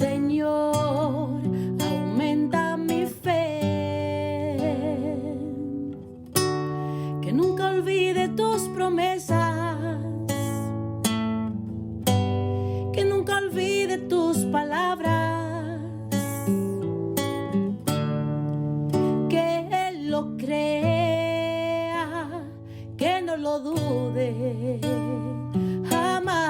Señor, aumenta mi fe, que nunca olvide tus promesas, que nunca olvide tus palabras, que Él lo crea, que no lo dude jamás.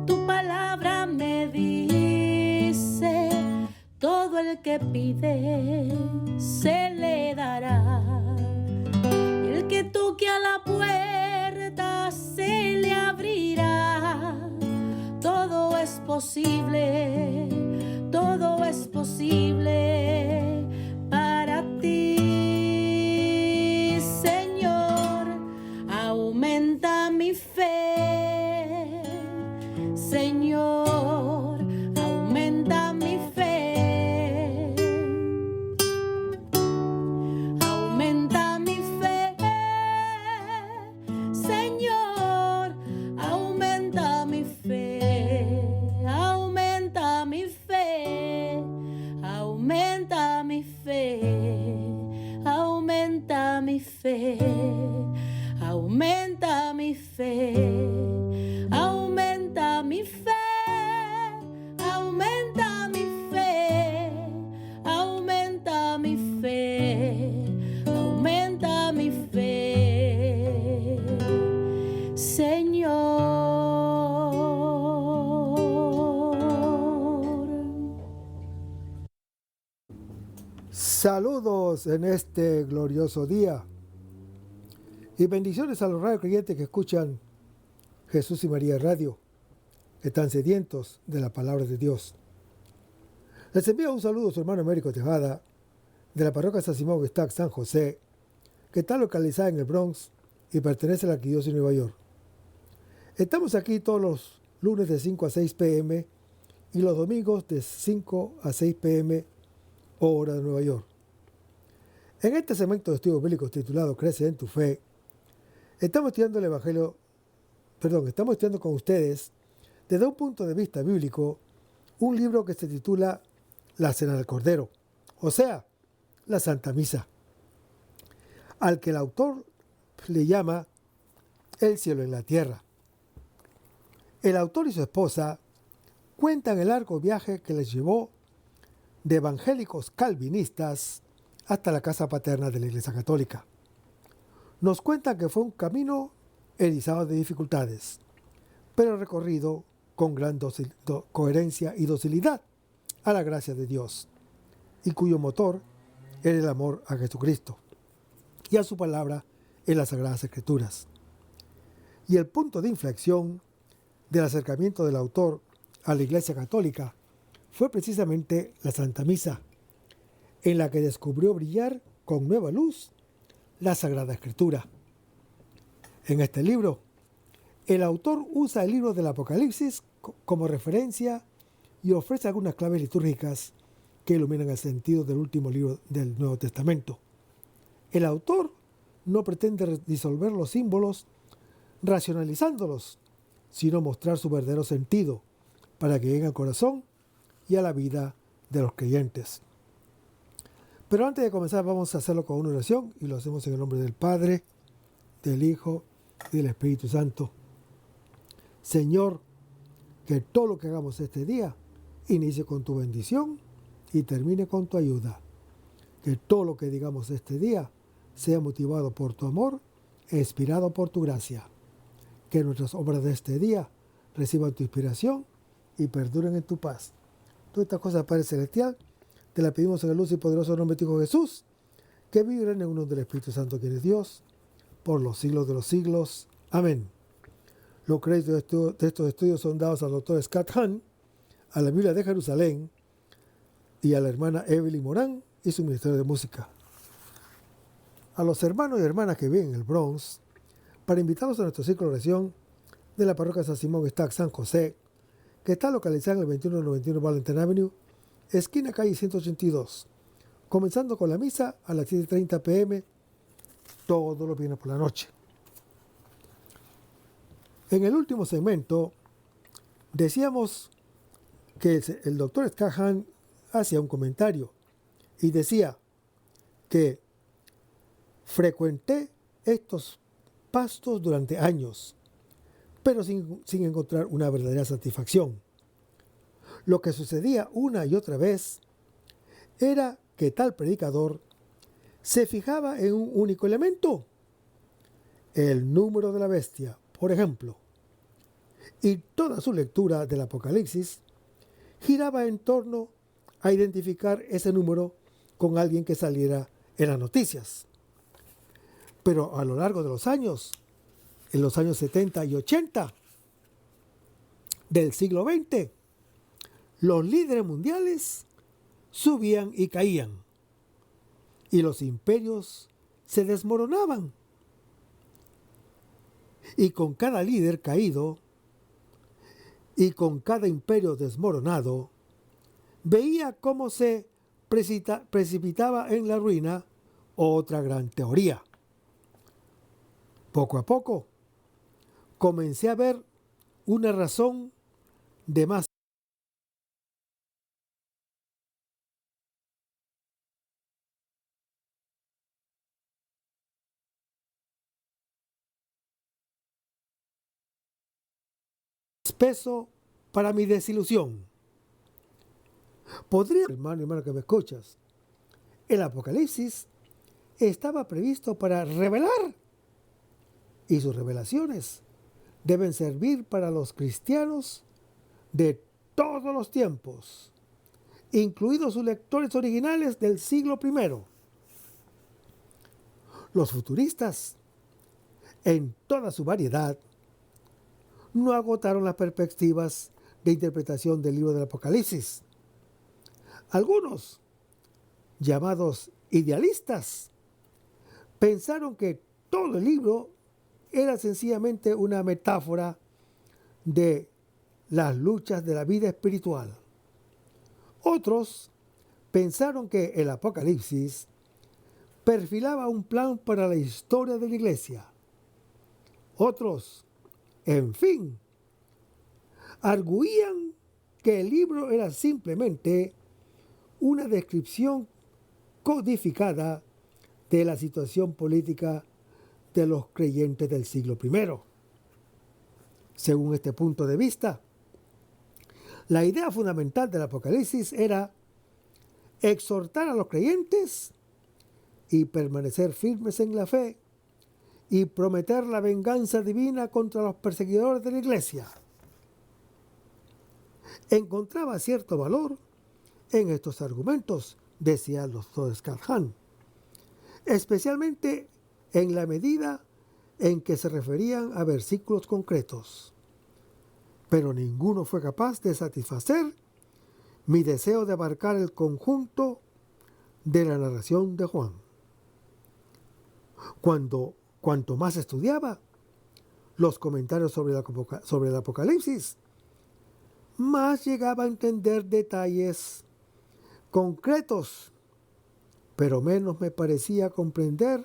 Tu palabra me dice, todo el que pide se le dará, y el que toque a la puerta se le abrirá. Todo es posible, todo es posible para ti, Señor. Aumenta mi fe, Señor, aumenta mi fe, aumenta mi fe, Señor, aumenta mi fe, aumenta mi fe, aumenta mi fe, aumenta mi fe, aumenta mi fe, aumenta mi fe, aumenta mi fe, aumenta mi fe, aumenta mi fe, Señor. Saludos en este glorioso día y bendiciones a los radio creyentes que escuchan Jesús y María Radio, que están sedientos de la palabra de Dios. Les envío un saludo a su hermano Américo Tejada, de la parroquia San Simón Gestac San José, que está localizada en el Bronx y pertenece a la Arquidiócesis de Nueva York. Estamos aquí todos los lunes de 5 a 6 p.m. y los domingos de 5 a 6 p.m. hora de Nueva York. En este segmento de estudios bíblicos titulado Crece en tu fe, estamos estudiando el Evangelio, estamos estudiando con ustedes desde un punto de vista bíblico un libro que se titula La Cena del Cordero, o sea, la Santa Misa, al que el autor le llama El cielo en la tierra. El autor y su esposa cuentan el largo viaje que les llevó de evangélicos calvinistas hasta la casa paterna de la Iglesia Católica. Nos cuentan que fue un camino erizado de dificultades, pero recorrido con gran coherencia y docilidad a la gracia de Dios, y cuyo motor era el amor a Jesucristo y a su palabra en las Sagradas Escrituras. Y el punto de inflexión del acercamiento del autor a la Iglesia Católica fue precisamente la Santa Misa, en la que descubrió brillar con nueva luz la Sagrada Escritura. En este libro, el autor usa el libro del Apocalipsis como referencia y ofrece algunas claves litúrgicas que iluminan el sentido del último libro del Nuevo Testamento. El autor no pretende disolver los símbolos racionalizándolos, sino mostrar su verdadero sentido para que lleguen al corazón y a la vida de los creyentes. Pero antes de comenzar vamos a hacerlo con una oración y lo hacemos en el nombre del Padre, del Hijo y del Espíritu Santo. Señor, que todo lo que hagamos este día inicie con tu bendición y termine con tu ayuda. Que todo lo que digamos este día sea motivado por tu amor e inspirado por tu gracia. Que nuestras obras de este día reciban tu inspiración y perduren en tu paz. Todas estas cosas, Padre Celestial, te las pedimos en el luz y poderoso nombre de tu Hijo Jesús, que vive en uno del Espíritu Santo, quien es Dios, por los siglos de los siglos. Amén. Los créditos de estos estudios son dados al doctor Scott Hahn, a la Biblia de Jerusalén y a la hermana Evelyn Morán y su ministerio de música. A los hermanos y hermanas que viven en el Bronx, para invitarlos a nuestro ciclo de oración de la parroquia San Simón Gestac San José, que está localizada en el 2191 Valentine Avenue, esquina calle 182, comenzando con la misa a las 7:30 p.m. todos los viernes por la noche. En el último segmento Decíamos que el doctor Scott hacía un comentario y decía que frecuenté estos pastos durante años, pero sin encontrar una verdadera satisfacción. Lo que sucedía una y otra vez era que tal predicador se fijaba en un único elemento, el número de la bestia, por ejemplo, y toda su lectura del Apocalipsis giraba en torno a identificar ese número con alguien que saliera en las noticias. Pero a lo largo de los años, en los años 70 y 80 del siglo XX, los líderes mundiales subían y caían, y los imperios se desmoronaban. Y con cada líder caído y con cada imperio desmoronado, veía cómo se precipitaba en la ruina otra gran teoría. Poco a poco, comencé a ver una razón de más peso para mi desilusión. Podría, hermano y hermana que me escuchas, el Apocalipsis estaba previsto para revelar, y sus revelaciones deben servir para los cristianos de todos los tiempos, incluidos sus lectores originales del siglo I. Los futuristas, en toda su variedad, no agotaron las perspectivas de interpretación del libro del Apocalipsis. Algunos, llamados idealistas, pensaron que todo el libro era sencillamente una metáfora de las luchas de la vida espiritual. Otros pensaron que el Apocalipsis perfilaba un plan para la historia de la iglesia. Otros, en fin, arguían que el libro era simplemente una descripción codificada de la situación política de los creyentes del siglo I. Según este punto de vista, la idea fundamental del Apocalipsis era exhortar a los creyentes y permanecer firmes en la fe y prometer la venganza divina contra los perseguidores de la iglesia. Encontraba cierto valor en estos argumentos, decía el doctor Scott, especialmente en la medida en que se referían a versículos concretos. Pero ninguno fue capaz de satisfacer mi deseo de abarcar el conjunto de la narración de Juan. Cuanto más estudiaba los comentarios sobre el Apocalipsis, más llegaba a entender detalles concretos, pero menos me parecía comprender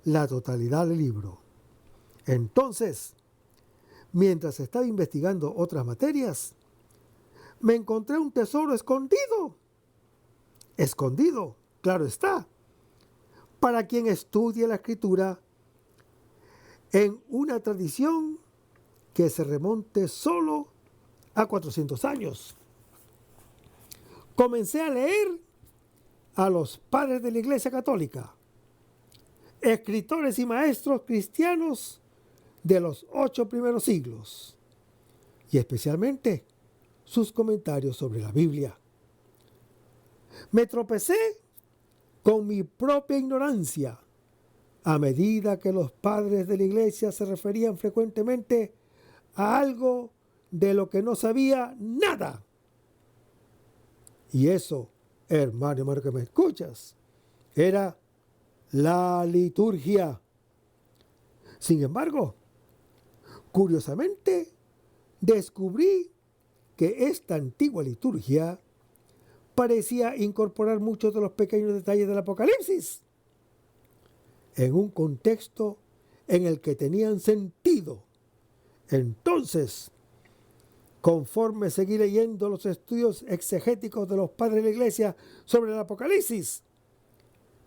la totalidad del libro. Entonces, mientras estaba investigando otras materias, me encontré un tesoro escondido. Escondido, claro está, para quien estudie la Escritura en una tradición que se remonte solo a 400 años. Comencé a leer a los padres de la Iglesia Católica, escritores y maestros cristianos de los 8 primeros siglos, y especialmente sus comentarios sobre la Biblia. Me tropecé con mi propia ignorancia a medida que los padres de la iglesia se referían frecuentemente a algo de lo que no sabía nada. Y eso, hermano que me escuchas, era la liturgia. Sin embargo, curiosamente, descubrí que esta antigua liturgia parecía incorporar muchos de los pequeños detalles del Apocalipsis en un contexto en el que tenían sentido. Entonces, conforme seguí leyendo los estudios exegéticos de los padres de la iglesia sobre el Apocalipsis,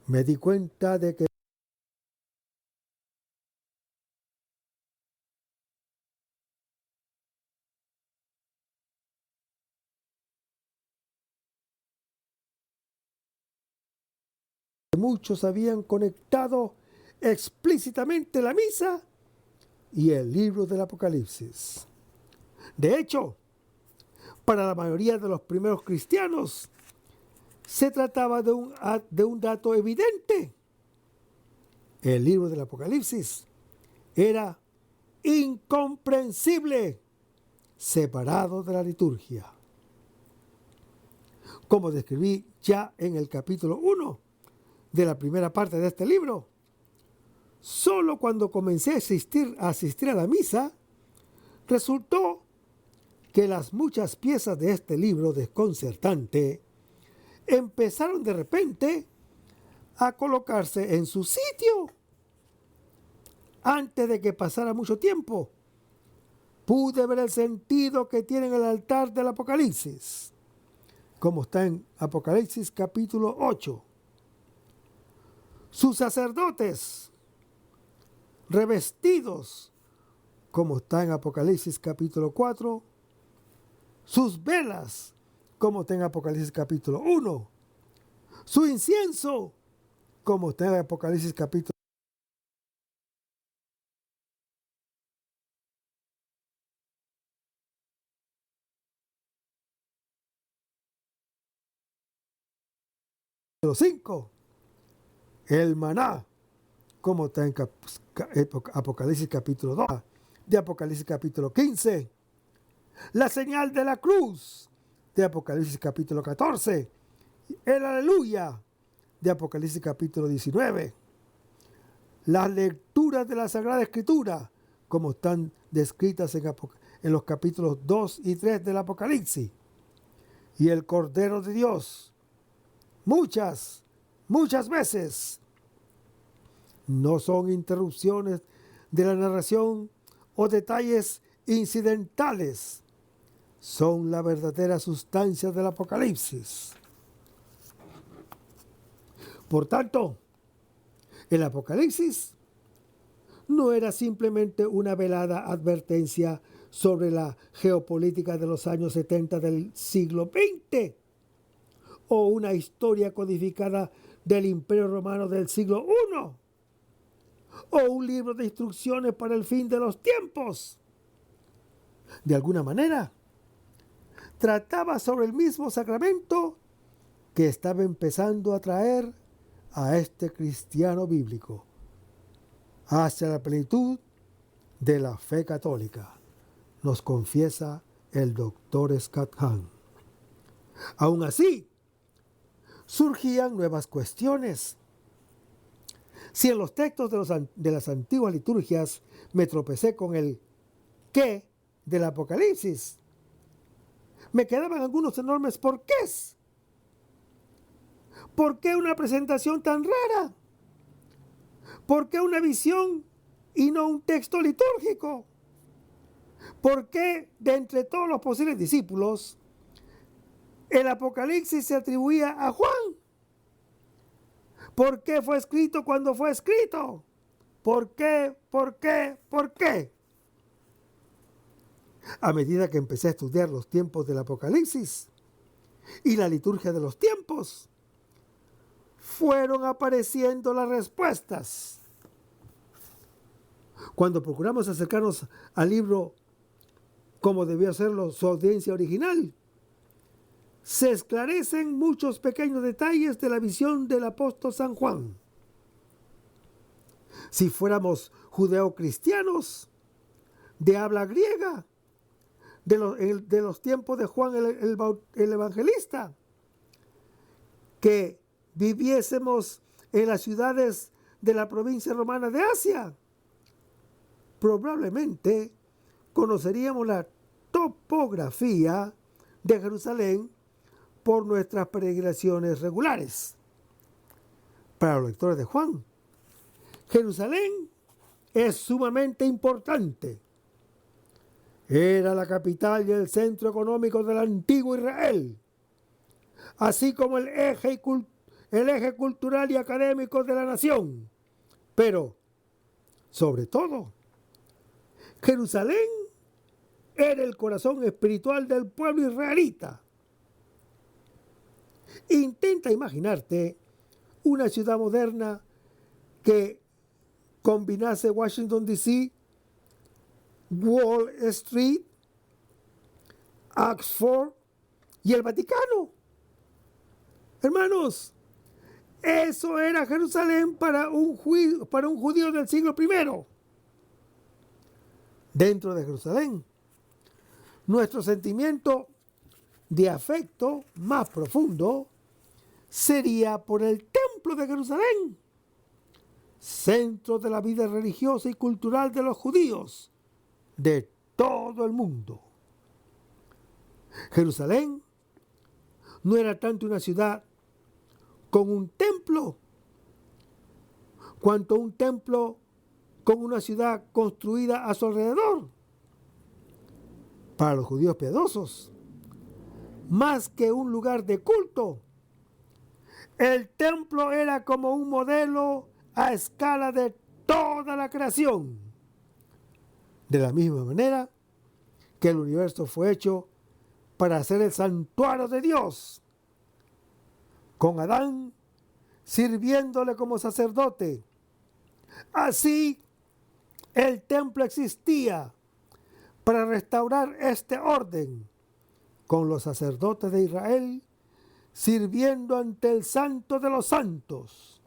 me di cuenta de que muchos habían conectado explícitamente la misa y el libro del Apocalipsis. De hecho, para la mayoría de los primeros cristianos, se trataba de un dato evidente. El libro del Apocalipsis era incomprensible, separado de la liturgia. Como describí ya en el capítulo 1 de la primera parte de este libro, solo cuando comencé a asistir a la misa, resultó que las muchas piezas de este libro desconcertante empezaron de repente a colocarse en su sitio. Antes de que pasara mucho tiempo, pude ver el sentido que tiene el altar del Apocalipsis, como está en Apocalipsis capítulo 8. Sus sacerdotes revestidos, como está en Apocalipsis capítulo 4, sus velas, como está en Apocalipsis capítulo 1, su incienso, como está en Apocalipsis capítulo 5, el maná, como está en Apocalipsis capítulo 2, de Apocalipsis capítulo 15, la señal de la cruz, de Apocalipsis capítulo 14, el aleluya, de Apocalipsis capítulo 19, las lecturas de la Sagrada Escritura, como están descritas en los capítulos 2 y 3 del Apocalipsis, y el Cordero de Dios, muchas veces. No son interrupciones de la narración o detalles incidentales, son la verdadera sustancia del Apocalipsis. Por tanto, el Apocalipsis no era simplemente una velada advertencia sobre la geopolítica de los años 70 del siglo XX o una historia codificada del Imperio Romano del siglo I o un libro de instrucciones para el fin de los tiempos. De alguna manera, trataba sobre el mismo sacramento que estaba empezando a traer a este cristiano bíblico hacia la plenitud de la fe católica, nos confiesa el doctor Scott Hahn. Aún así, surgían nuevas cuestiones. Si en los textos de las antiguas liturgias me tropecé con el qué del Apocalipsis, me quedaban algunos enormes porqués. ¿Por qué una presentación tan rara? ¿Por qué una visión y no un texto litúrgico? ¿Por qué de entre todos los posibles discípulos el Apocalipsis se atribuía a Juan? ¿Por qué fue escrito cuando fue escrito? ¿Por qué? ¿Por qué? ¿Por qué? A medida que empecé a estudiar los tiempos del Apocalipsis y la liturgia de los tiempos, fueron apareciendo las respuestas. Cuando procuramos acercarnos al libro como debió hacerlo su audiencia original, se esclarecen muchos pequeños detalles de la visión del apóstol San Juan. Si fuéramos judeocristianos de habla griega, de los tiempos de Juan el Evangelista, que viviésemos en las ciudades de la provincia romana de Asia, probablemente conoceríamos la topografía de Jerusalén por nuestras peregrinaciones regulares. Para los lectores de Juan, Jerusalén es sumamente importante. Era la capital y el centro económico del antiguo Israel, así como el eje cultural y académico de la nación. Pero, sobre todo, Jerusalén era el corazón espiritual del pueblo israelita. Intenta imaginarte una ciudad moderna que combinase Washington D.C., Wall Street, Oxford y el Vaticano. Hermanos, eso era Jerusalén para un judío del siglo I. Dentro de Jerusalén, nuestro sentimiento de afecto más profundo sería por el templo de Jerusalén, centro de la vida religiosa y cultural de los judíos de todo el mundo. Jerusalén no era tanto una ciudad con un templo, cuanto un templo con una ciudad construida a su alrededor. Para los judíos piadosos, más que un lugar de culto, el templo era como un modelo a escala de toda la creación. De la misma manera que el universo fue hecho para ser el santuario de Dios, con Adán sirviéndole como sacerdote. Así, el templo existía para restaurar este orden, con los sacerdotes de Israel sirviendo ante el Santo de los Santos.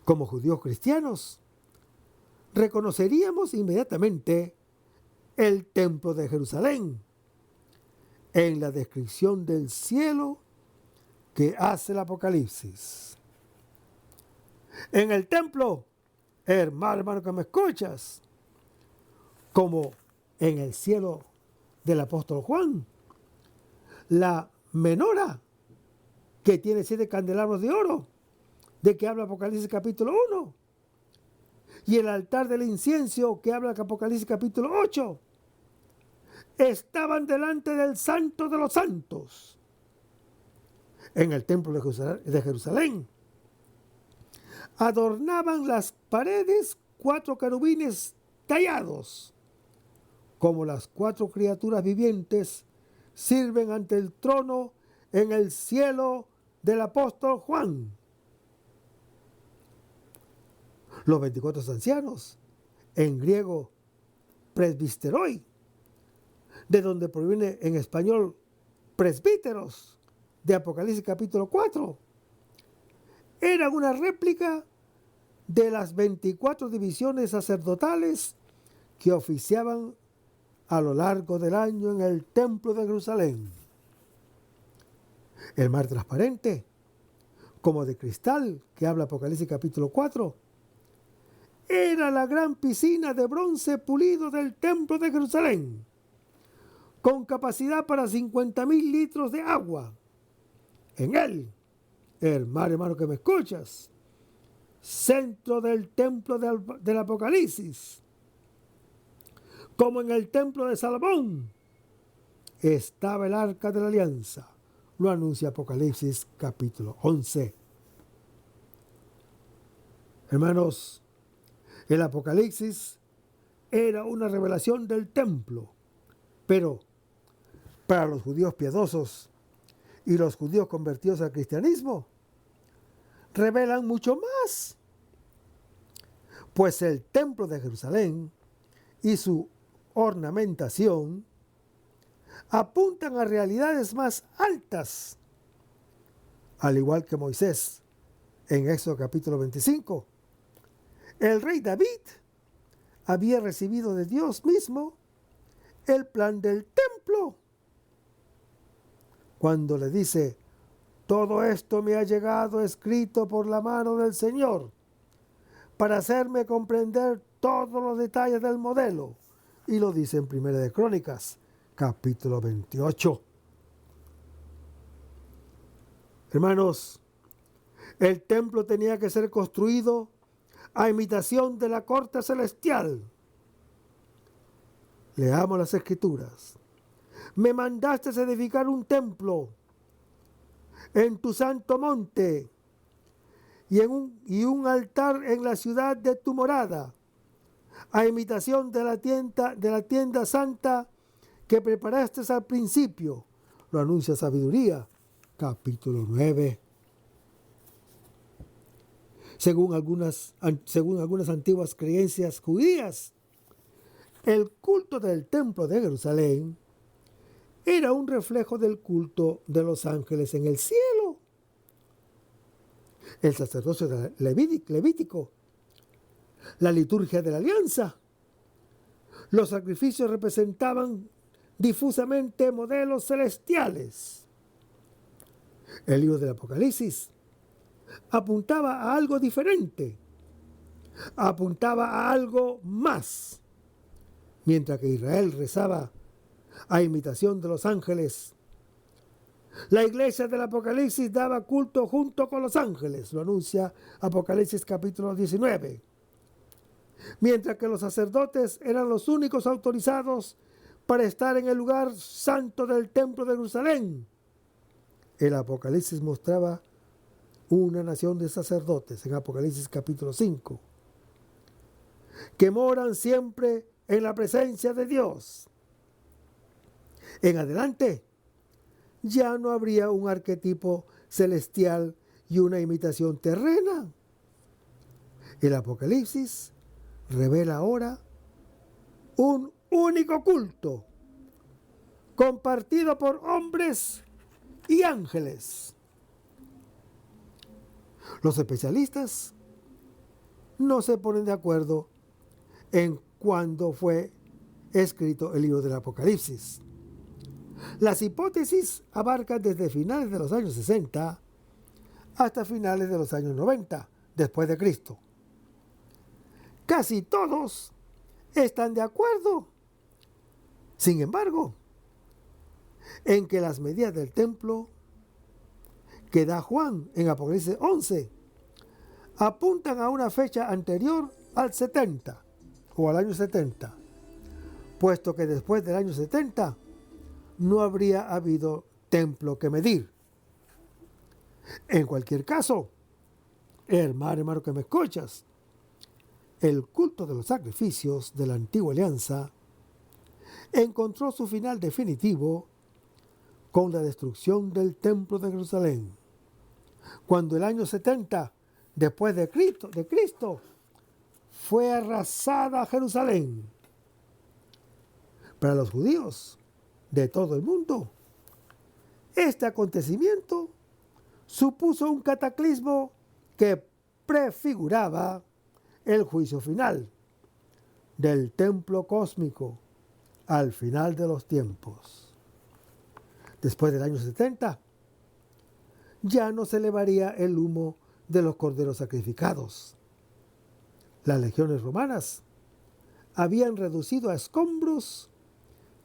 Como judíos cristianos, reconoceríamos inmediatamente el templo de Jerusalén en la descripción del cielo que hace el Apocalipsis. En el templo, hermano que me escuchas, como en el cielo del apóstol Juan, la menora que tiene 7 candelabros de oro, de que habla Apocalipsis capítulo 1, y el altar del incienso que habla Apocalipsis capítulo 8, estaban delante del Santo de los Santos, en el templo de Jerusalén. Adornaban las paredes 4 querubines tallados, como las 4 criaturas vivientes sirven ante el trono en el cielo del apóstol Juan. Los 24 ancianos, en griego presbiteroi, de donde proviene en español presbíteros, de Apocalipsis capítulo 4, eran una réplica de las 24 divisiones sacerdotales que oficiaban a lo largo del año en el templo de Jerusalén. El mar transparente, como de cristal que habla Apocalipsis capítulo 4, era la gran piscina de bronce pulido del templo de Jerusalén, con capacidad para 50,000 litros de agua. En él, hermano que me escuchas, centro del templo del Apocalipsis, como en el templo de Salomón, estaba el arca de la alianza. Lo anuncia Apocalipsis capítulo 11. Hermanos, el Apocalipsis era una revelación del templo, pero para los judíos piadosos y los judíos convertidos al cristianismo, revelan mucho más, pues el templo de Jerusalén y su ornamentación apuntan a realidades más altas, al igual que Moisés en Éxodo capítulo 25. El rey David había recibido de Dios mismo el plan del templo, cuando le dice: todo esto me ha llegado escrito por la mano del Señor, para hacerme comprender todos los detalles del modelo. Y lo dice en Primera de Crónicas, capítulo 28. Hermanos, el templo tenía que ser construido a imitación de la corte celestial. Leamos las Escrituras. Me mandaste a edificar un templo en tu santo monte y un altar en la ciudad de tu morada, a imitación de la tienda santa que preparaste al principio. Lo anuncia Sabiduría, capítulo 9. Según algunas antiguas creencias judías, el culto del templo de Jerusalén era un reflejo del culto de los ángeles en el cielo. El sacerdocio levítico, la liturgia de la alianza, los sacrificios representaban difusamente modelos celestiales. El libro del Apocalipsis apuntaba a algo diferente, apuntaba a algo más. Mientras que Israel rezaba a imitación de los ángeles, la iglesia del Apocalipsis daba culto junto con los ángeles, lo anuncia Apocalipsis capítulo 19. Mientras que los sacerdotes eran los únicos autorizados para estar en el lugar santo del templo de Jerusalén, el Apocalipsis mostraba una nación de sacerdotes en Apocalipsis capítulo 5, que moran siempre en la presencia de Dios. En adelante, ya no habría un arquetipo celestial y una imitación terrena. El Apocalipsis revela ahora un único culto, compartido por hombres y ángeles. Los especialistas no se ponen de acuerdo en cuándo fue escrito el libro del Apocalipsis. Las hipótesis abarcan desde finales de los años 60 hasta finales de los años 90 después de Cristo. Casi todos están de acuerdo, sin embargo, en que las medidas del templo que da Juan en Apocalipsis 11 apuntan a una fecha anterior al 70 o al año 70, puesto que después del año 70 no habría habido templo que medir. En cualquier caso, hermano que me escuchas, el culto de los sacrificios de la antigua alianza encontró su final definitivo con la destrucción del templo de Jerusalén, cuando el año 70 después de Cristo fue arrasada Jerusalén. Para los judíos de todo el mundo, este acontecimiento supuso un cataclismo que prefiguraba el juicio final del templo cósmico al final de los tiempos. Después del año 70, ya no se elevaría el humo de los corderos sacrificados. Las legiones romanas habían reducido a escombros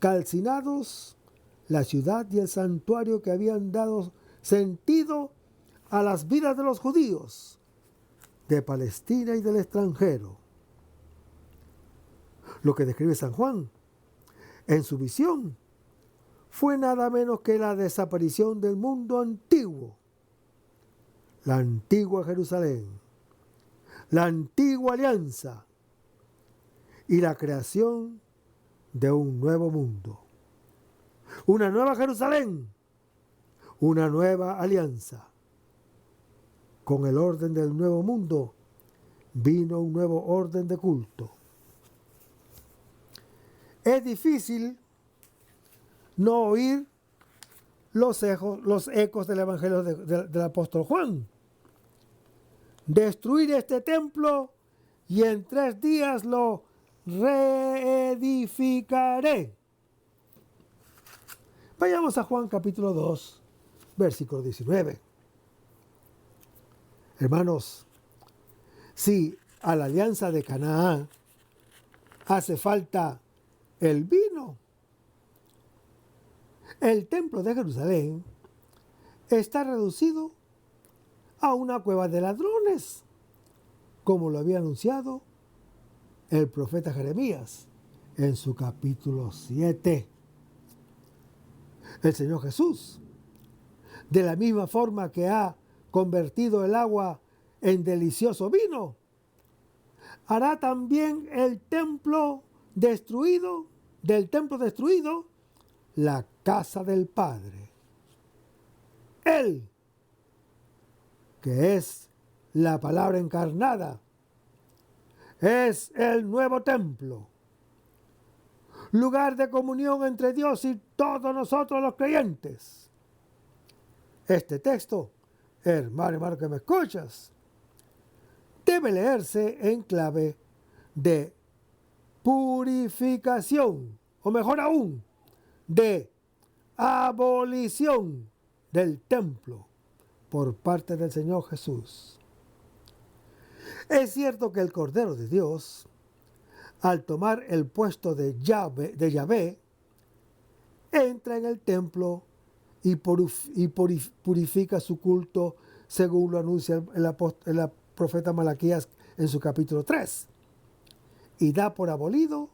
calcinados la ciudad y el santuario que habían dado sentido a las vidas de los judíos de Palestina y del extranjero. Lo que describe San Juan en su visión fue nada menos que la desaparición del mundo antiguo, la antigua Jerusalén, la antigua alianza y la creación de un nuevo mundo, una nueva Jerusalén, una nueva alianza. Con el orden del nuevo mundo vino un nuevo orden de culto. Es difícil no oír los ecos del Evangelio del apóstol Juan. Destruir este templo y en 3 días lo reedificaré. Vayamos a Juan capítulo 2, versículo 19. Hermanos, si a la alianza de Canaán hace falta el vino, el templo de Jerusalén está reducido a una cueva de ladrones, como lo había anunciado el profeta Jeremías en su capítulo 7. El Señor Jesús, de la misma forma que ha convertido el agua en delicioso vino, hará también del templo destruido, la casa del Padre. Él, que es la palabra encarnada, es el nuevo templo, lugar de comunión entre Dios y todos nosotros los creyentes. Este texto, hermano que me escuchas, debe leerse en clave de purificación, o mejor aún, de abolición del templo por parte del Señor Jesús. Es cierto que el Cordero de Dios, al tomar el puesto de Yahvé, entra en el templo y purifica su culto, según lo anuncia el profeta Malaquías en su capítulo 3, y da por abolido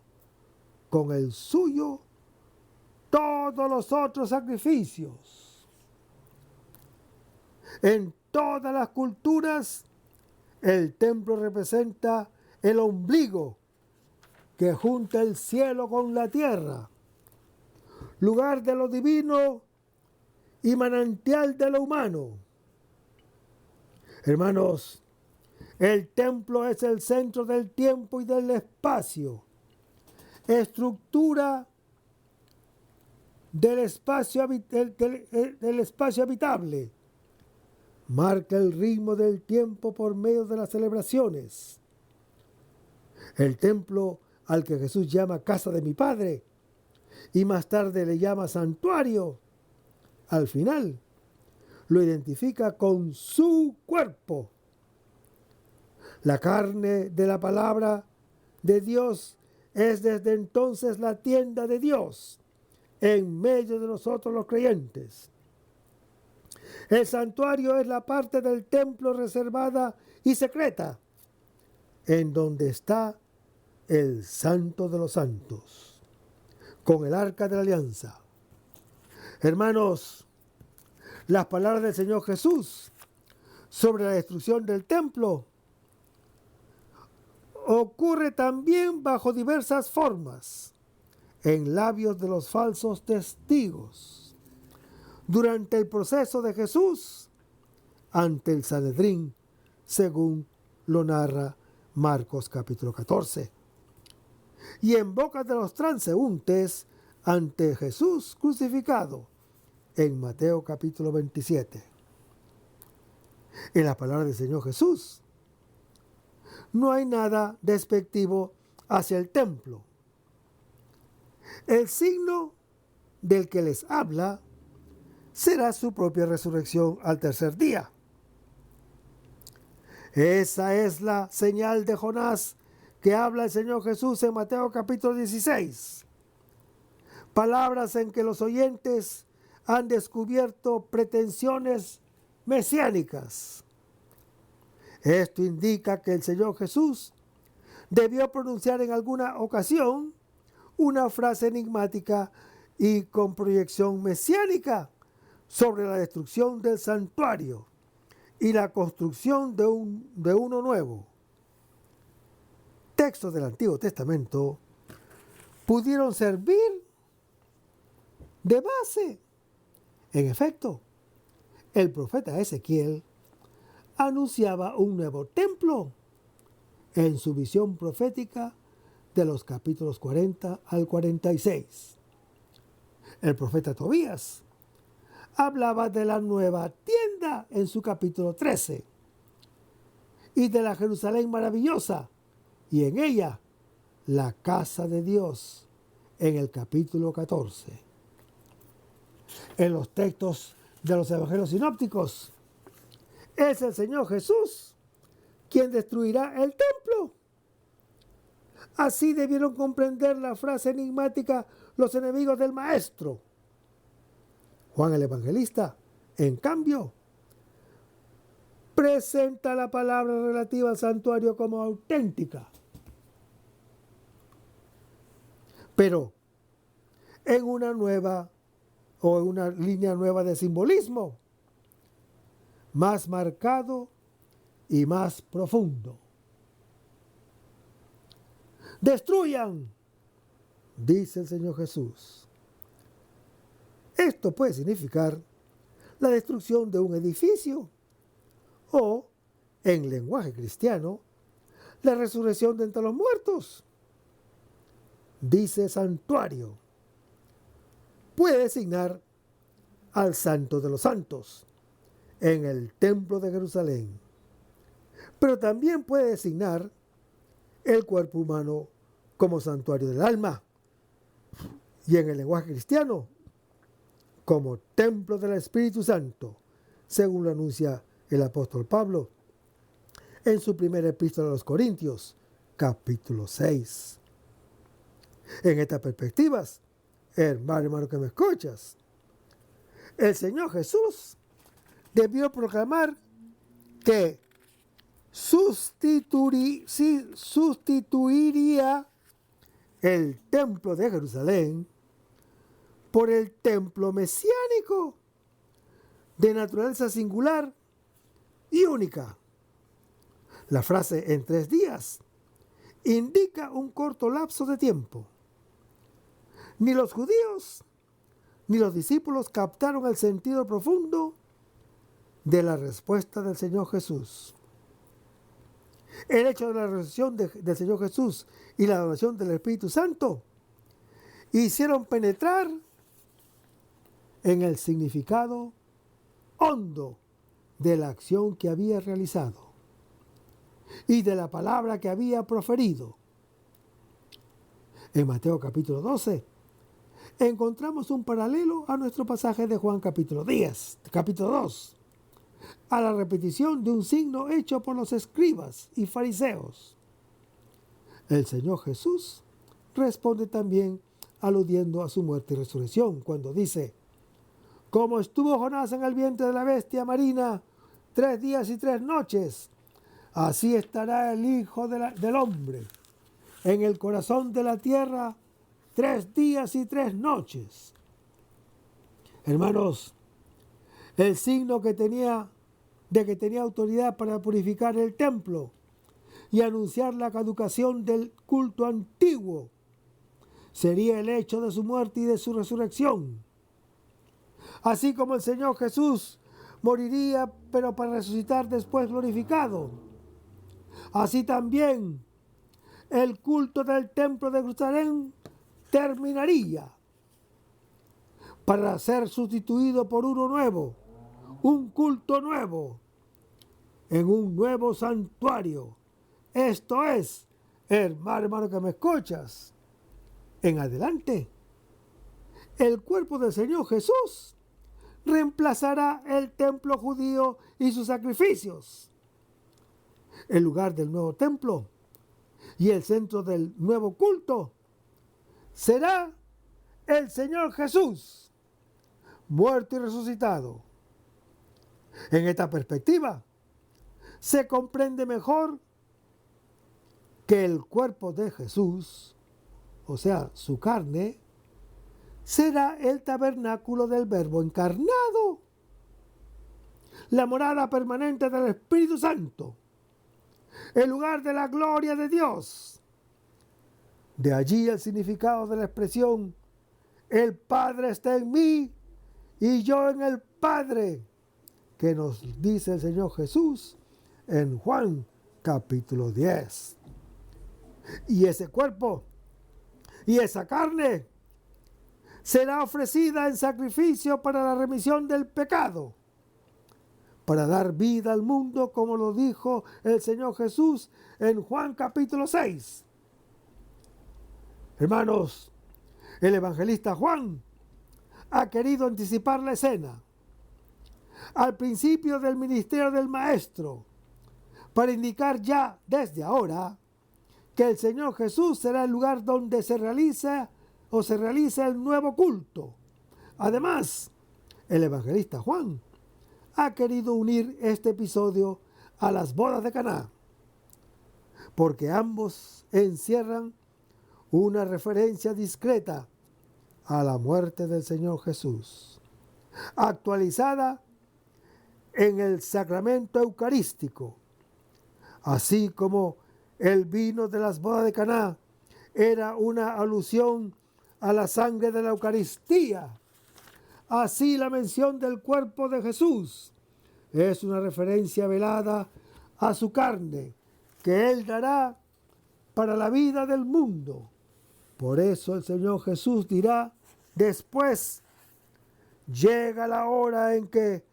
con el suyo todos los otros sacrificios. En todas las culturas, el templo representa el ombligo que junta el cielo con la tierra, lugar de lo divino y manantial de lo humano. Hermanos, el templo es el centro del tiempo y del espacio, estructura del espacio habitable. Marca el ritmo del tiempo por medio de las celebraciones. El templo al que Jesús llama casa de mi Padre y más tarde le llama santuario, al final lo identifica con su cuerpo. La carne de la palabra de Dios es desde entonces la tienda de Dios en medio de nosotros los creyentes. El santuario es la parte del templo reservada y secreta, en donde está el Santo de los Santos, con el Arca de la Alianza. Hermanos, las palabras del Señor Jesús sobre la destrucción del templo ocurre también bajo diversas formas en labios de los falsos testigos durante el proceso de Jesús ante el Sanedrín, según lo narra Marcos capítulo 14, y en boca de los transeúntes ante Jesús crucificado en Mateo capítulo 27. En la palabra del Señor Jesús no hay nada despectivo hacia el templo. El signo del que les habla será su propia resurrección al tercer día. Esa es la señal de Jonás que habla el Señor Jesús en Mateo capítulo 16. Palabras en que los oyentes han descubierto pretensiones mesiánicas. Esto indica que el Señor Jesús debió pronunciar en alguna ocasión una frase enigmática y con proyección mesiánica sobre la destrucción del santuario y la construcción de uno nuevo. Textos del Antiguo Testamento pudieron servir de base. En efecto, el profeta Ezequiel anunciaba un nuevo templo en su visión profética de los capítulos 40 al 46. El profeta Tobías hablaba de la nueva tienda en su capítulo 13 y de la Jerusalén maravillosa y en ella la casa de Dios en el capítulo 14. En los textos de los evangelios sinópticos es el Señor Jesús quien destruirá el templo. Así debieron comprender la frase enigmática los enemigos del Maestro. Juan el Evangelista, en cambio, presenta la palabra relativa al santuario como auténtica. pero en una nueva o en una línea nueva de simbolismo, más marcado y más profundo. Destruyan, dice el Señor Jesús. Esto puede significar la destrucción de un edificio o, en lenguaje cristiano, la resurrección de entre los muertos. Dice santuario. Puede designar al Santo de los Santos en el Templo de Jerusalén, pero también puede designar el cuerpo humano como santuario del alma y en el lenguaje cristiano como templo del Espíritu Santo, según lo anuncia el apóstol Pablo en su primera epístola a los Corintios, capítulo 6. En estas perspectivas, hermano que me escuchas, el Señor Jesús debió proclamar que sustituiría el templo de Jerusalén por el templo mesiánico de naturaleza singular y única. La frase en 3 días indica un corto lapso de tiempo. Ni los judíos ni los discípulos captaron el sentido profundo de la respuesta del Señor Jesús. El hecho de la resurrección del Señor Jesús y la donación del Espíritu Santo hicieron penetrar en el significado hondo de la acción que había realizado y de la palabra que había proferido. En Mateo capítulo 12 encontramos un paralelo a nuestro pasaje de Juan capítulo 2, a la repetición de un signo hecho por los escribas y fariseos. El Señor Jesús responde también aludiendo a su muerte y resurrección cuando dice: como estuvo Jonás en el vientre de la bestia marina 3 días y 3 noches, así estará el Hijo del Hombre en el corazón de la tierra 3 días y 3 noches. Hermanos, el signo de que tenía autoridad para purificar el templo y anunciar la caducación del culto antiguo sería el hecho de su muerte y de su resurrección. Así como el Señor Jesús moriría, pero para resucitar después glorificado, así también el culto del templo de Jerusalén terminaría para ser sustituido por uno nuevo, un culto nuevo, en un nuevo santuario. Esto es, hermano que me escuchas, en adelante, el cuerpo del Señor Jesús reemplazará el templo judío y sus sacrificios. El lugar del nuevo templo y el centro del nuevo culto será el Señor Jesús, muerto y resucitado. En esta perspectiva, se comprende mejor que el cuerpo de Jesús, o sea, su carne, será el tabernáculo del Verbo encarnado, la morada permanente del Espíritu Santo, el lugar de la gloria de Dios. De allí el significado de la expresión: el Padre está en mí y yo en el Padre, que nos dice el Señor Jesús en Juan capítulo 10. Y ese cuerpo y esa carne será ofrecida en sacrificio para la remisión del pecado, para dar vida al mundo, como lo dijo el Señor Jesús en Juan capítulo 6. Hermanos, el evangelista Juan ha querido anticipar la escena al principio del ministerio del Maestro, para indicar ya desde ahora que el Señor Jesús será el lugar donde se realiza el nuevo culto. Además, el evangelista Juan ha querido unir este episodio a las bodas de Caná, porque ambos encierran una referencia discreta a la muerte del Señor Jesús, actualizada en el sacramento eucarístico, así como el vino de las bodas de Caná era una alusión a la sangre de la Eucaristía. Así la mención del cuerpo de Jesús es una referencia velada a su carne que Él dará para la vida del mundo. Por eso el Señor Jesús dirá después: llega la hora en que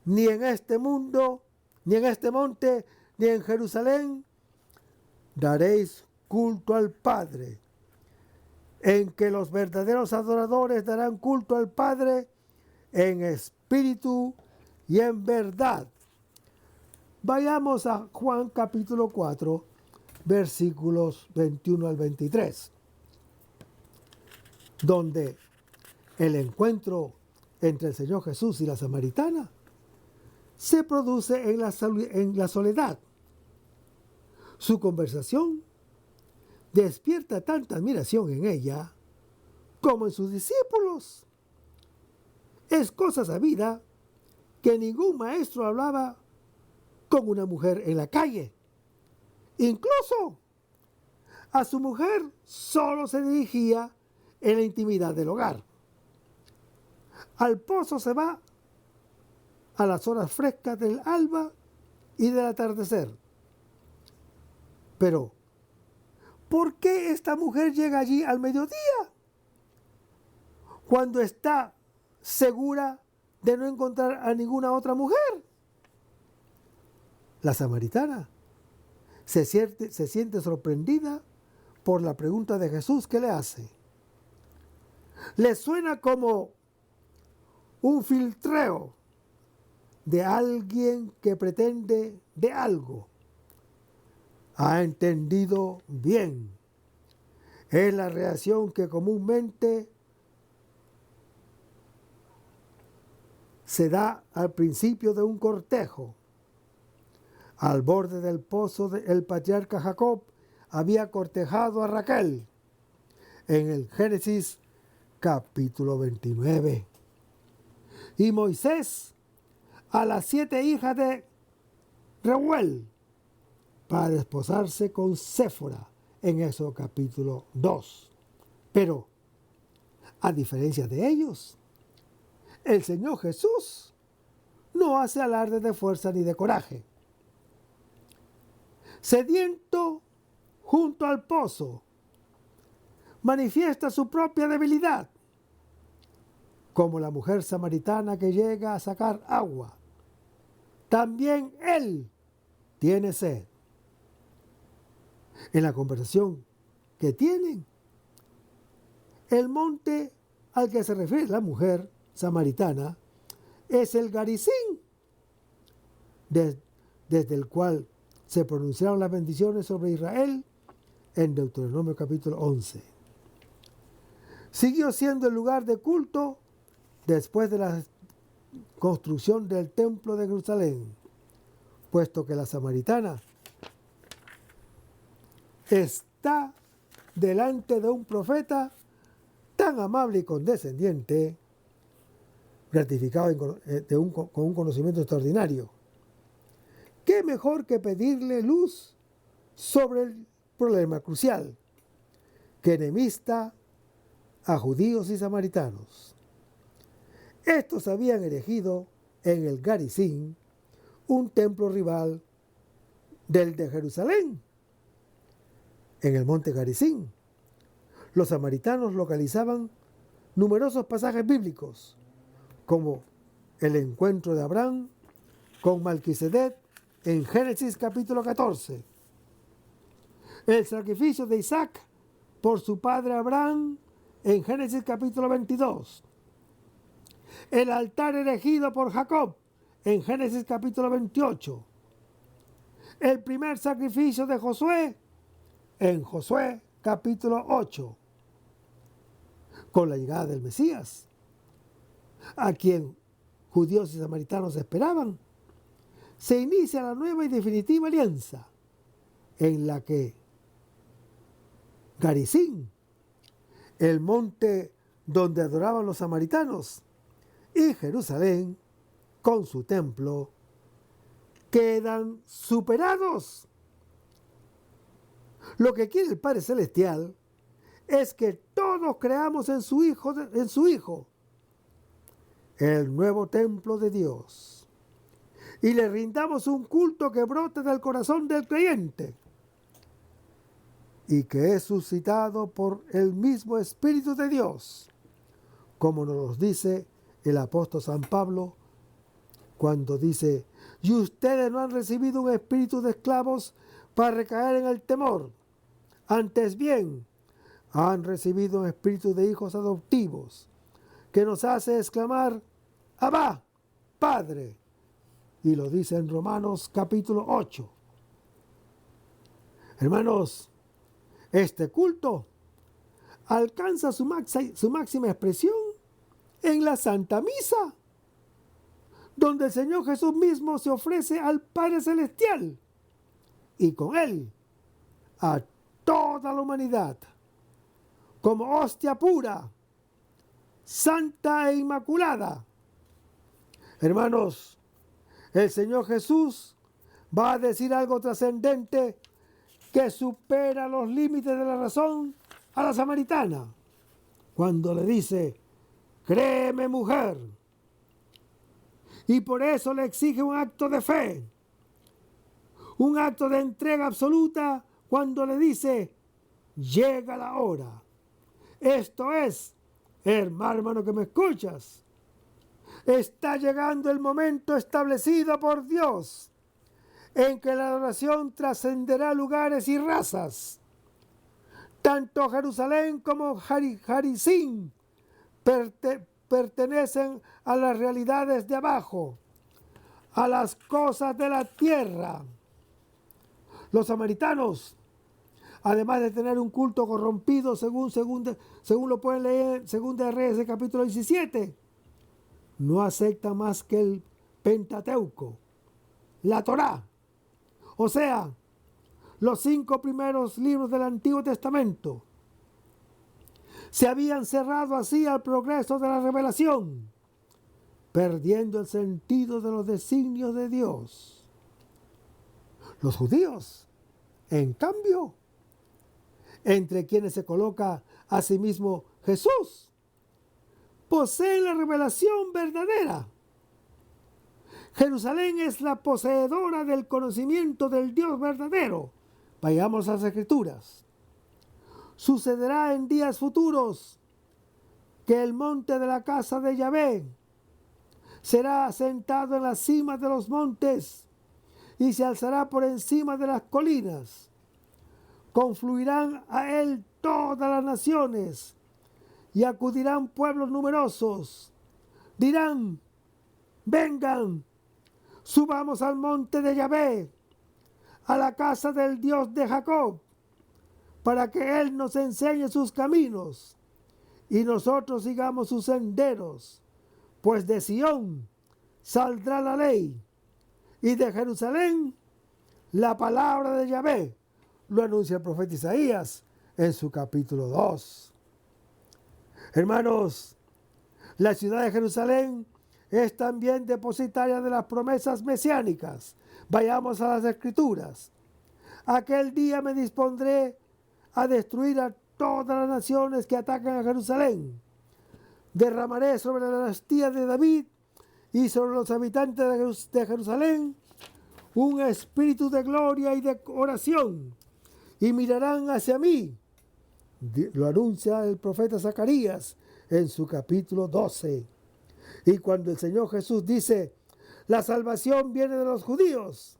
ni en este mundo, ni en este monte, ni en Jerusalén daréis culto al Padre, en que los verdaderos adoradores darán culto al Padre en espíritu y en verdad. Vayamos a Juan capítulo 4, versículos 21 al 23, donde el encuentro entre el Señor Jesús y la samaritana se produce en la soledad. Su conversación despierta tanta admiración en ella como en sus discípulos. Es cosa sabida que ningún maestro hablaba con una mujer en la calle. Incluso a su mujer solo se dirigía en la intimidad del hogar. Al pozo se va a las horas frescas del alba y del atardecer. Pero, ¿por qué esta mujer llega allí al mediodía? Cuando está segura de no encontrar a ninguna otra mujer. La samaritana se siente sorprendida por la pregunta de Jesús que le hace. Le suena como un filtreo de alguien que pretende de algo. Ha entendido bien. Es la reacción que comúnmente se da al principio de un cortejo. Al borde del pozo, el patriarca Jacob había cortejado a Raquel en el Génesis capítulo 29. Y Moisés a las 7 hijas de Reuel para desposarse con Séfora en Éxodo capítulo 2. Pero, a diferencia de ellos, el Señor Jesús no hace alarde de fuerza ni de coraje. Sediento junto al pozo, manifiesta su propia debilidad, como la mujer samaritana que llega a sacar agua. También él tiene sed. En la conversación que tienen, el monte al que se refiere la mujer samaritana es el Garizim, desde el cual se pronunciaron las bendiciones sobre Israel en Deuteronomio capítulo 11. Siguió siendo el lugar de culto después de la construcción del templo de Jerusalén, puesto que la samaritana está delante de un profeta tan amable y condescendiente, gratificado con un conocimiento extraordinario. ¿Qué mejor que pedirle luz sobre el problema crucial que enemista a judíos y samaritanos? Estos habían erigido en el Garizim un templo rival del de Jerusalén. En el monte Garizim, los samaritanos localizaban numerosos pasajes bíblicos, como el encuentro de Abraham con Melquisedec en Génesis capítulo 14, el sacrificio de Isaac por su padre Abraham en Génesis capítulo 22, el altar erigido por Jacob en Génesis capítulo 28, el primer sacrificio de Josué en Josué capítulo 8, con la llegada del Mesías, a quien judíos y samaritanos esperaban, se inicia la nueva y definitiva alianza, en la que Garizim, el monte donde adoraban los samaritanos, y Jerusalén, con su templo, quedan superados. Lo que quiere el Padre Celestial es que todos creamos en su Hijo, el nuevo templo de Dios, y le rindamos un culto que brote del corazón del creyente y que es suscitado por el mismo Espíritu de Dios, como nos lo dice el apóstol San Pablo cuando dice: y ustedes no han recibido un espíritu de esclavos para recaer en el temor, antes bien han recibido un espíritu de hijos adoptivos que nos hace exclamar: Abba, Padre. Y lo dice en Romanos capítulo 8. Hermanos, este culto alcanza su máxima expresión en la Santa Misa, donde el Señor Jesús mismo se ofrece al Padre Celestial y con Él a toda la humanidad como hostia pura, santa e inmaculada. Hermanos, el Señor Jesús va a decir algo trascendente que supera los límites de la razón a la samaritana, cuando le dice: créeme, mujer. Y por eso le exige un acto de fe, un acto de entrega absoluta, cuando le dice: llega la hora. Esto es, hermano que me escuchas, está llegando el momento establecido por Dios en que la adoración trascenderá lugares y razas. Tanto Jerusalén como Garizim pertenecen a las realidades de abajo, a las cosas de la tierra. Los samaritanos, además de tener un culto corrompido, según lo pueden leer en 2 Reyes, capítulo 17, no aceptan más que el Pentateuco, la Torá, o sea, los 5 primeros libros del Antiguo Testamento. Se habían cerrado así al progreso de la revelación, perdiendo el sentido de los designios de Dios. Los judíos, en cambio, entre quienes se coloca a sí mismo Jesús, poseen la revelación verdadera. Jerusalén es la poseedora del conocimiento del Dios verdadero. Vayamos a las Escrituras. Sucederá en días futuros que el monte de la casa de Yahvé será asentado en las cimas de los montes y se alzará por encima de las colinas. Confluirán a él todas las naciones y acudirán pueblos numerosos. Dirán: vengan, subamos al monte de Yahvé, a la casa del Dios de Jacob, para que Él nos enseñe sus caminos y nosotros sigamos sus senderos. Pues de Sión saldrá la ley y de Jerusalén la palabra de Yahvé. Lo anuncia el profeta Isaías en su capítulo 2. Hermanos, la ciudad de Jerusalén es también depositaria de las promesas mesiánicas. Vayamos a las Escrituras. Aquel día me dispondré a destruir a todas las naciones que atacan a Jerusalén. Derramaré sobre la dinastía de David y sobre los habitantes de Jerusalén un espíritu de gloria y de oración, y mirarán hacia mí. Lo anuncia el profeta Zacarías en su capítulo 12. Y cuando el Señor Jesús dice: la salvación viene de los judíos,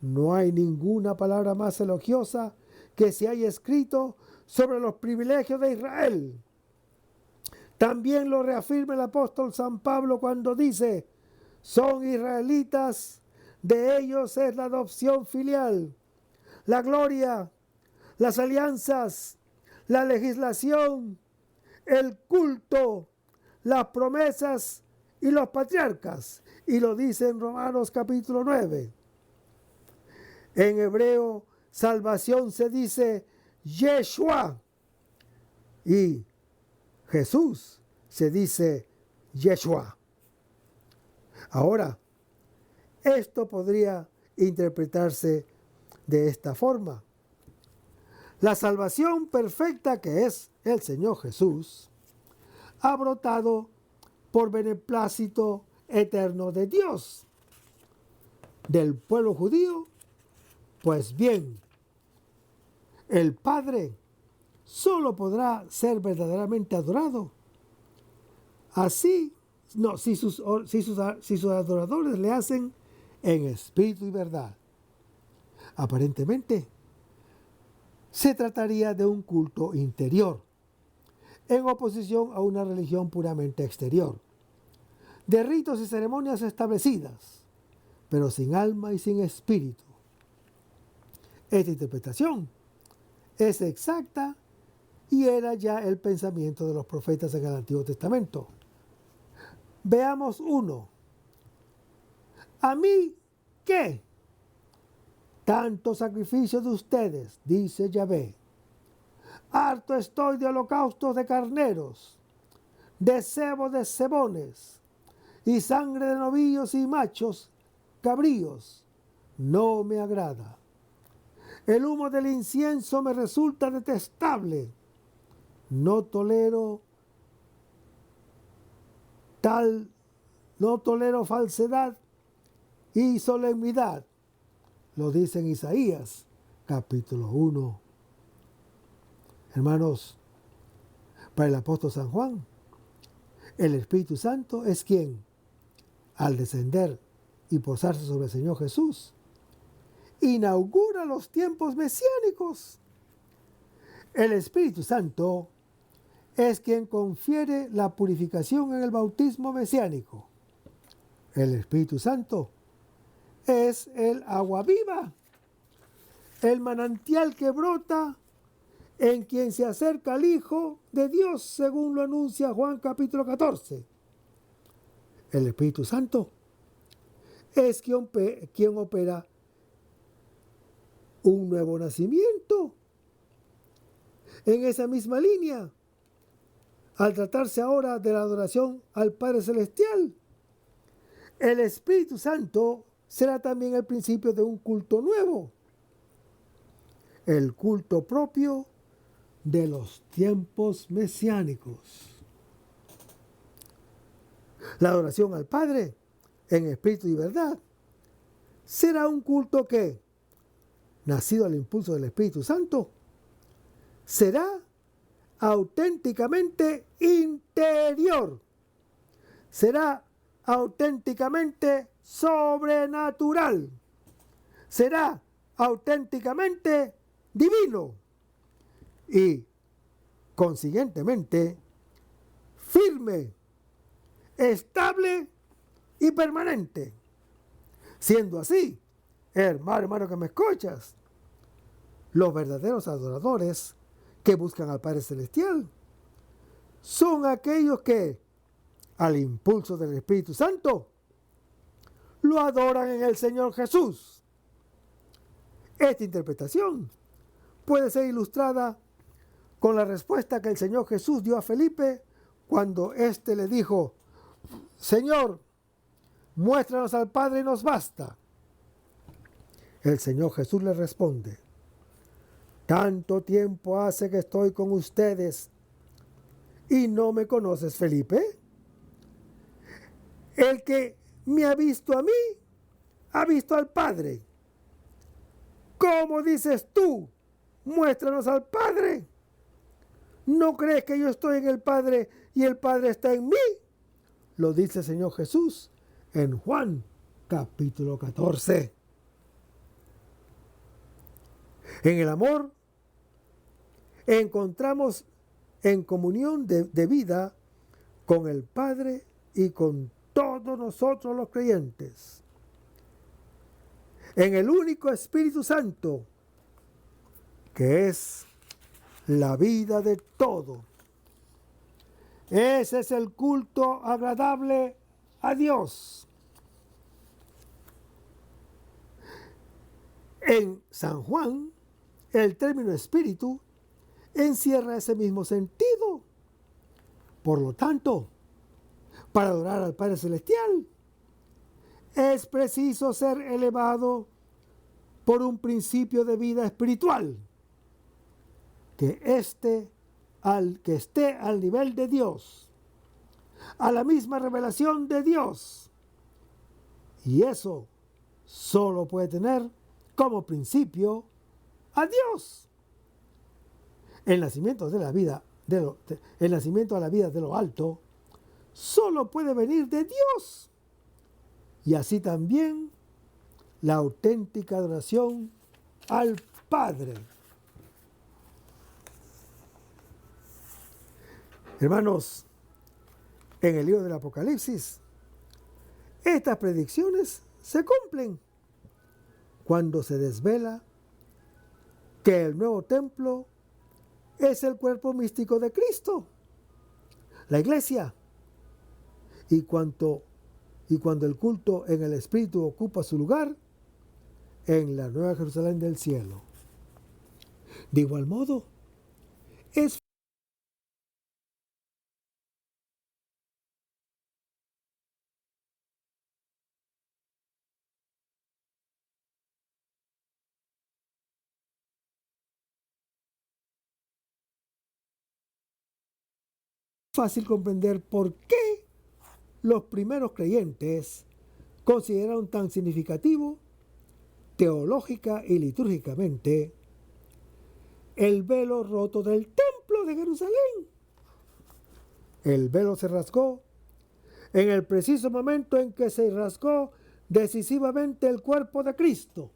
no hay ninguna palabra más elogiosa que se haya escrito sobre los privilegios de Israel. También lo reafirma el apóstol San Pablo cuando dice: son israelitas, de ellos es la adopción filial, la gloria, las alianzas, la legislación, el culto, las promesas y los patriarcas. Y lo dice en Romanos capítulo 9. En hebreo, salvación se dice Yeshua. Y Jesús se dice Yeshua. Ahora, esto podría interpretarse de esta forma. La salvación perfecta que es el Señor Jesús ha brotado por beneplácito eterno de Dios, del pueblo judío. Pues bien, el Padre solo podrá ser verdaderamente adorado si sus adoradores le hacen en espíritu y verdad. Aparentemente, se trataría de un culto interior, en oposición a una religión puramente exterior, de ritos y ceremonias establecidas, pero sin alma y sin espíritu. Esta interpretación es exacta y era ya el pensamiento de los profetas en el Antiguo Testamento. Veamos uno. ¿A mí qué? Tanto sacrificio de ustedes, dice Yahvé. Harto estoy de holocaustos de carneros, de cebo de cebones, y sangre de novillos y machos cabríos. No me agrada. El humo del incienso me resulta detestable. No tolero falsedad y solemnidad. Lo dice en Isaías, capítulo 1. Hermanos, para el apóstol San Juan, el Espíritu Santo es quien, al descender y posarse sobre el Señor Jesús, inaugura los tiempos mesiánicos. El Espíritu Santo es quien confiere la purificación en el bautismo mesiánico. El Espíritu Santo es el agua viva, el manantial que brota en quien se acerca al Hijo de Dios, según lo anuncia Juan capítulo 14. El Espíritu Santo es quien opera un nuevo nacimiento. En esa misma línea, al tratarse ahora de la adoración al Padre Celestial, el Espíritu Santo será también el principio de un culto nuevo, el culto propio de los tiempos mesiánicos. La adoración al Padre en espíritu y verdad será un culto que, nacido al impulso del Espíritu Santo, será auténticamente interior, será auténticamente sobrenatural, será auténticamente divino y, consiguientemente, firme, estable y permanente. Siendo así, hermano que me escuchas, los verdaderos adoradores que buscan al Padre Celestial son aquellos que, al impulso del Espíritu Santo, lo adoran en el Señor Jesús. Esta interpretación puede ser ilustrada con la respuesta que el Señor Jesús dio a Felipe cuando éste le dijo: Señor, muéstranos al Padre y nos basta. El Señor Jesús le responde: ¿tanto tiempo hace que estoy con ustedes y no me conoces, Felipe? El que me ha visto a mí, ha visto al Padre. ¿Cómo dices tú? Muéstranos al Padre. ¿No crees que yo estoy en el Padre y el Padre está en mí? Lo dice el Señor Jesús en Juan capítulo 14. En el amor encontramos en comunión de vida con el Padre y con todos nosotros los creyentes. En el único Espíritu Santo, que es la vida de todo. Ese es el culto agradable a Dios. En San Juan, el término espíritu encierra ese mismo sentido. Por lo tanto, para adorar al Padre Celestial, es preciso ser elevado por un principio de vida espiritual que esté al nivel de Dios, a la misma revelación de Dios. Y eso solo puede tener como principio a Dios. El nacimiento de la vida, el nacimiento a la vida de lo alto, solo puede venir de Dios. Y así también la auténtica adoración al Padre. Hermanos, en el libro del Apocalipsis, estas predicciones se cumplen cuando se desvela que el nuevo templo es el cuerpo místico de Cristo, la iglesia. Y cuando el culto en el Espíritu ocupa su lugar en la Nueva Jerusalén del cielo. De igual modo, es fácil comprender por qué los primeros creyentes consideraron tan significativo, teológica y litúrgicamente, el velo roto del templo de Jerusalén. El velo se rasgó en el preciso momento en que se rasgó decisivamente el cuerpo de Cristo.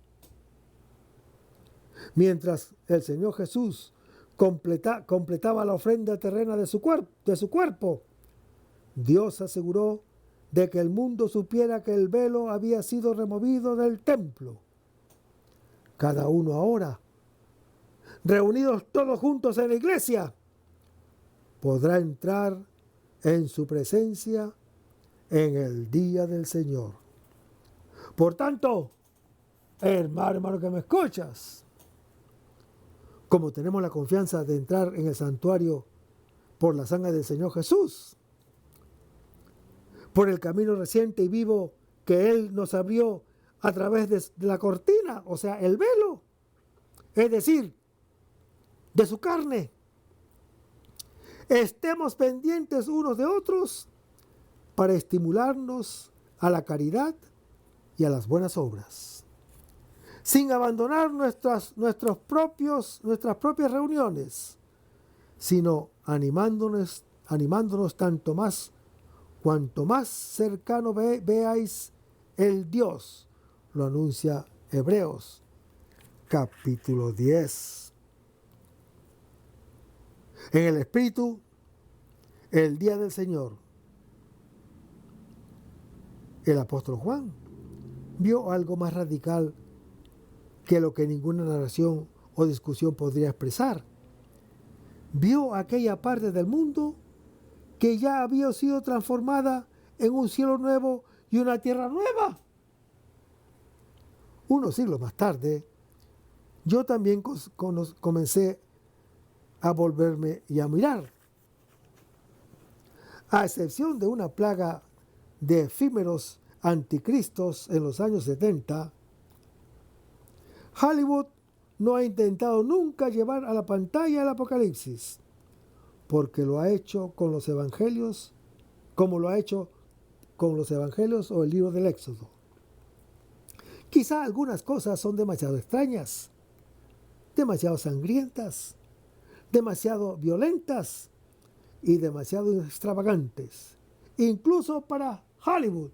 Mientras el Señor Jesús completaba la ofrenda terrena de su cuerpo, Dios aseguró de que el mundo supiera que el velo había sido removido del templo. Cada uno ahora, reunidos todos juntos en la iglesia, podrá entrar en su presencia en el día del Señor. Por tanto, hermano que me escuchas, como tenemos la confianza de entrar en el santuario por la sangre del Señor Jesús, por el camino reciente y vivo que Él nos abrió a través de la cortina, o sea, el velo, es decir, de su carne. Estemos pendientes unos de otros para estimularnos a la caridad y a las buenas obras, sin abandonar nuestras propias reuniones, sino animándonos tanto más cuanto más cercano veáis el Dios, lo anuncia Hebreos capítulo 10. En el Espíritu, el día del Señor, el apóstol Juan vio algo más radical que lo que ninguna narración o discusión podría expresar. Vio aquella parte del mundo que ya había sido transformada en un cielo nuevo y una tierra nueva. Unos siglos más tarde, yo también comencé a volverme y a mirar. A excepción de una plaga de efímeros anticristos en los años 70, Hollywood no ha intentado nunca llevar a la pantalla el Apocalipsis, porque lo ha hecho con los evangelios, como lo ha hecho con los evangelios o el libro del Éxodo. Quizá algunas cosas son demasiado extrañas, demasiado sangrientas, demasiado violentas y demasiado extravagantes, incluso para Hollywood.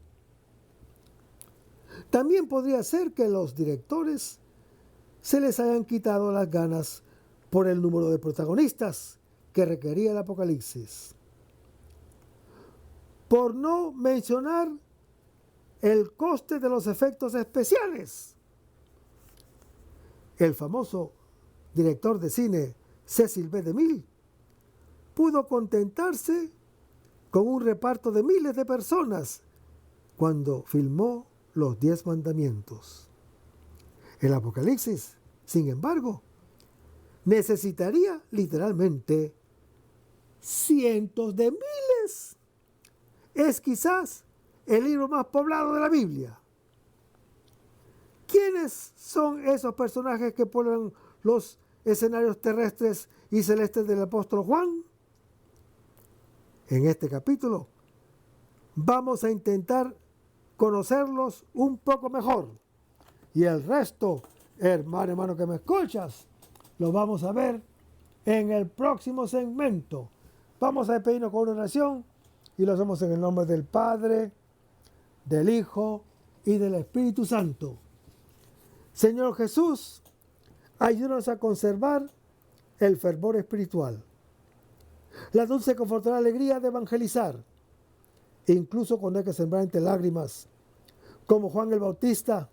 También podría ser que los directores se les hayan quitado las ganas por el número de protagonistas que requería el Apocalipsis. Por no mencionar el coste de los efectos especiales. El famoso director de cine Cecil B. DeMille pudo contentarse con un reparto de miles de personas cuando filmó los 10 mandamientos. El Apocalipsis, sin embargo, necesitaría literalmente cientos de miles. Es quizás el libro más poblado de la Biblia. ¿Quiénes son esos personajes que poblan los escenarios terrestres y celestes del apóstol Juan? En este capítulo vamos a intentar conocerlos un poco mejor. Y el resto, hermano que me escuchas, lo vamos a ver en el próximo segmento. Vamos a despedirnos con una oración y lo hacemos en el nombre del Padre, del Hijo y del Espíritu Santo. Señor Jesús, ayúdanos a conservar el fervor espiritual, la dulce y confortadora alegría de evangelizar, incluso cuando hay que sembrar entre lágrimas, como Juan el Bautista,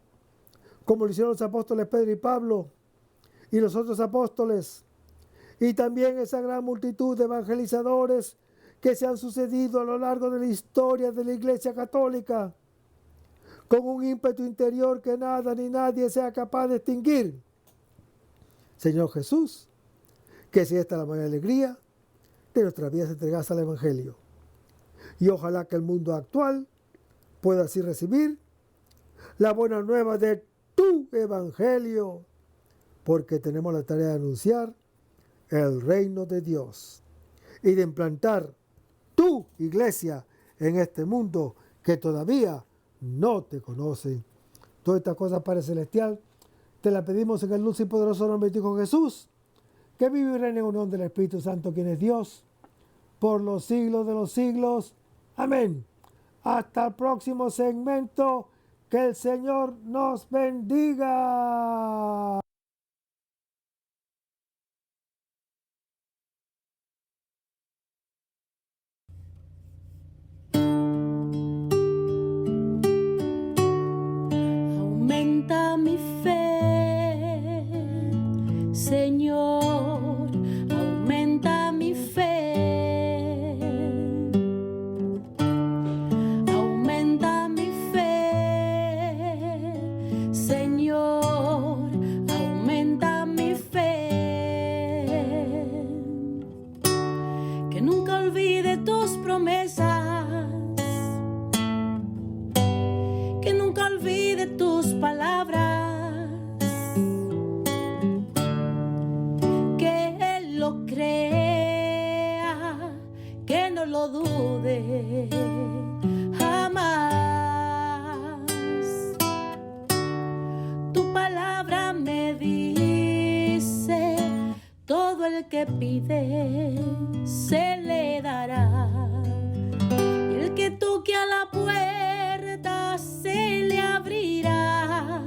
como lo hicieron los apóstoles Pedro y Pablo y los otros apóstoles, y también esa gran multitud de evangelizadores que se han sucedido a lo largo de la historia de la Iglesia Católica, con un ímpetu interior que nada ni nadie sea capaz de extinguir. Señor Jesús, que si esta es la mayor alegría de nuestras vidas entregadas al Evangelio. Y ojalá que el mundo actual pueda así recibir la buena nueva de tu Evangelio, porque tenemos la tarea de anunciar el reino de Dios y de implantar tu iglesia en este mundo que todavía no te conoce. Todas estas cosas, Padre Celestial, te las pedimos en el dulce y poderoso nombre de tu Hijo Jesús, que vive y reina en unión del Espíritu Santo, quien es Dios, por los siglos de los siglos. Amén. Hasta el próximo segmento. Que el Señor nos bendiga. Aumenta mi fe, Señor, aumenta mi fe. Aumenta mi fe, Señor, aumenta mi fe. Que nunca olvide tus promesas, que nunca olvide tus palabras, que Él lo crea, que no lo dude jamás. Tu palabra me dice, todo el que pide se le dará, y el que toque a la puerta se le abrirá.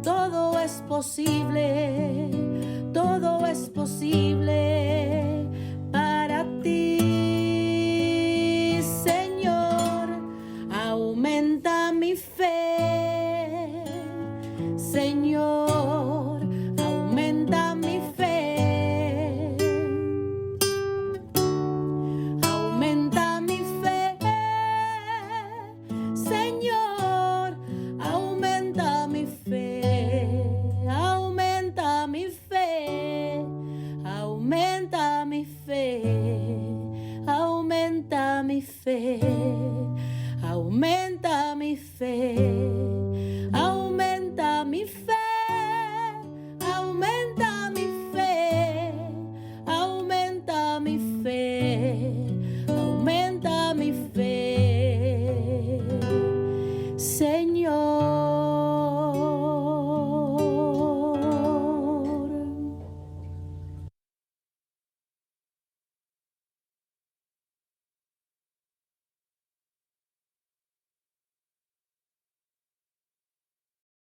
Todo es posible, todo es posible para ti, Señor. Aumenta mi fe, Señor, aumenta mi fe. Aumenta mi fe, Señor, aumenta mi fe. Aumenta mi fe, aumenta mi fe. Aumenta mi fe, aumenta mi fe.